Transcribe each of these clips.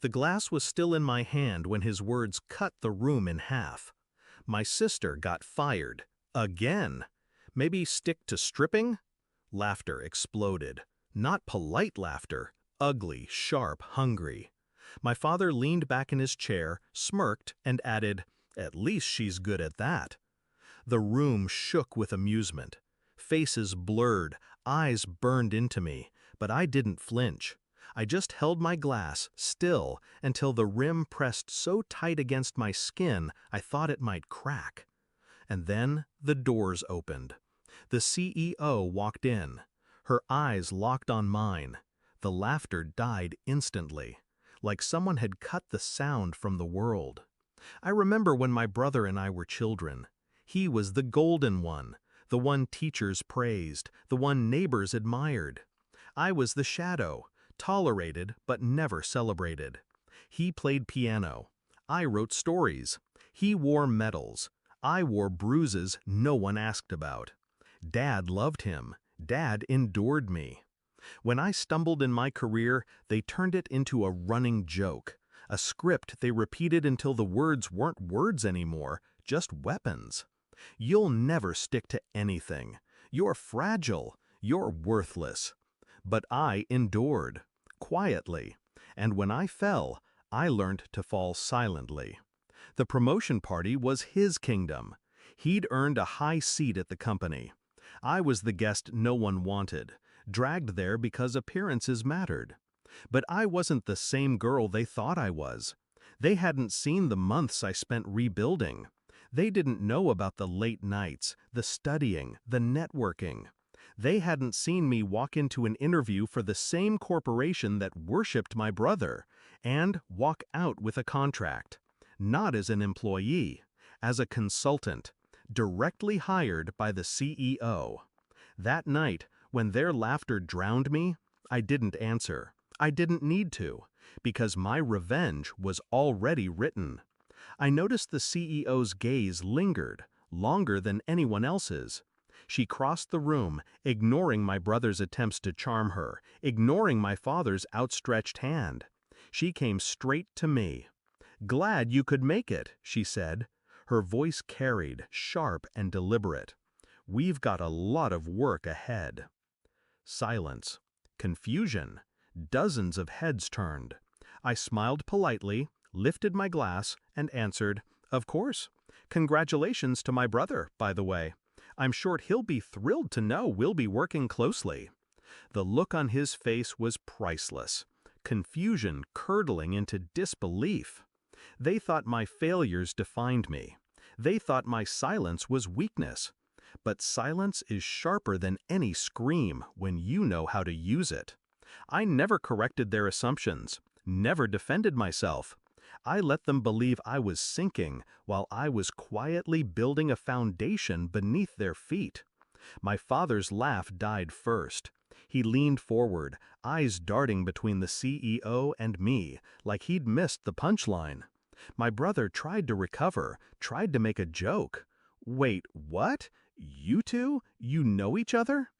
The glass was still in my hand when his words cut the room in half. My sister got fired. Again. Maybe stick to stripping? Laughter exploded. Not polite laughter. Ugly, sharp, hungry. My father leaned back in his chair, smirked, and added, "At least she's good at that." The room shook with amusement. Faces blurred, eyes burned into me, but I didn't flinch. I just held my glass, still, until the rim pressed so tight against my skin I thought it might crack. And then the doors opened. The CEO walked in. Her eyes locked on mine. The laughter died instantly, like someone had cut the sound from the world. I remember when my brother and I were children. He was the golden one, the one teachers praised, the one neighbors admired. I was the shadow, tolerated but never celebrated. He played piano. I wrote stories. He wore medals. I wore bruises no one asked about. Dad loved him. Dad endured me. When I stumbled in my career, they turned it into a running joke, a script they repeated until the words weren't words anymore, just weapons. You'll never stick to anything. You're fragile. You're worthless. But I endured, quietly, and when I fell, I learned to fall silently. The promotion party was his kingdom. He'd earned a high seat at the company. I was the guest no one wanted, dragged there because appearances mattered. But I wasn't the same girl they thought I was. They hadn't seen the months I spent rebuilding. They didn't know about the late nights, the studying, the networking. They hadn't seen me walk into an interview for the same corporation that worshipped my brother, and walk out with a contract. Not as an employee, as a consultant, directly hired by the CEO. That night, when their laughter drowned me, I didn't answer. I didn't need to, because my revenge was already written. I noticed the CEO's gaze lingered, longer than anyone else's. She crossed the room, ignoring my brother's attempts to charm her, ignoring my father's outstretched hand. She came straight to me. "Glad you could make it," she said. Her voice carried, sharp and deliberate. "We've got a lot of work ahead." Silence. Confusion. Dozens of heads turned. I smiled politely, lifted my glass, and answered, "Of course. Congratulations to my brother, by the way. I'm sure he'll be thrilled to know we'll be working closely." The look on his face was priceless. Confusion curdling into disbelief. They thought my failures defined me. They thought my silence was weakness. But silence is sharper than any scream when you know how to use it. I never corrected their assumptions, never defended myself. I let them believe I was sinking while I was quietly building a foundation beneath their feet. My father's laugh died first. He leaned forward, eyes darting between the CEO and me, like he'd missed the punchline. My brother tried to recover, tried to make a joke. "Wait, what? You two? You know each other?"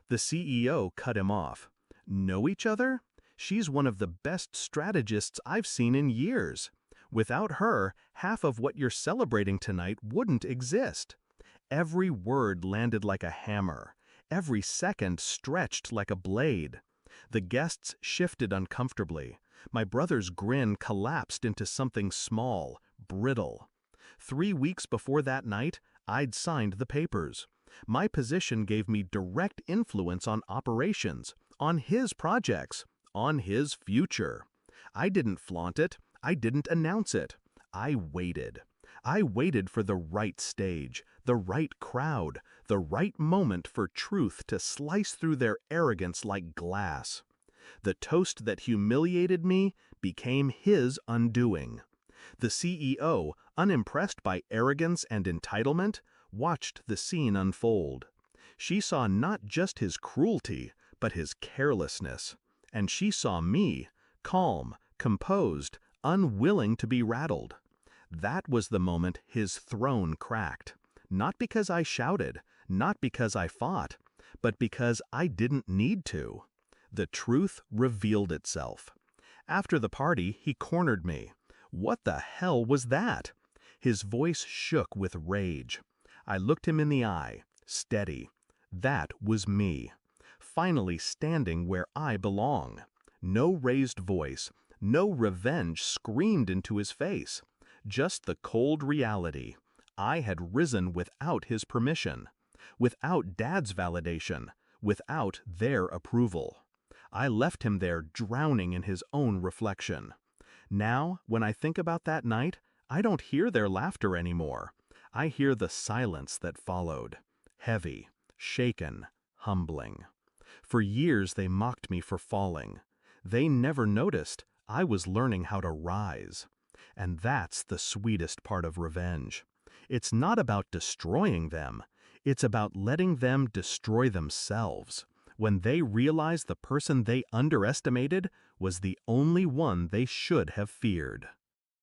The CEO cut him off. "Know each other? She's one of the best strategists I've seen in years. Without her, half of what you're celebrating tonight wouldn't exist." Every word landed like a hammer. Every second stretched like a blade. The guests shifted uncomfortably. My brother's grin collapsed into something small, brittle. 3 weeks before that night, I'd signed the papers. My position gave me direct influence on operations, on his projects, on his future. I didn't flaunt it. I didn't announce it. I waited. I waited for the right stage, the right crowd, the right moment for truth to slice through their arrogance like glass. The toast that humiliated me became his undoing. The CEO, unimpressed by arrogance and entitlement, watched the scene unfold. She saw not just his cruelty, but his carelessness. And she saw me, calm, composed, unwilling to be rattled. That was the moment his throne cracked. Not because I shouted, not because I fought, but because I didn't need to. The truth revealed itself. After the party, he cornered me. What the hell was that? His voice shook with rage. I looked him in the eye, steady. That was me. Finally standing where I belong. No raised voice, no revenge screamed into his face. Just the cold reality. I had risen without his permission, without Dad's validation, without their approval. I left him there drowning in his own reflection. Now, when I think about that night, I don't hear their laughter anymore. I hear the silence that followed. Heavy, shaken, humbling. For years they mocked me for falling. They never noticed I was learning how to rise. And that's the sweetest part of revenge. It's not about destroying them. It's about letting them destroy themselves. When they realize the person they underestimated was the only one they should have feared.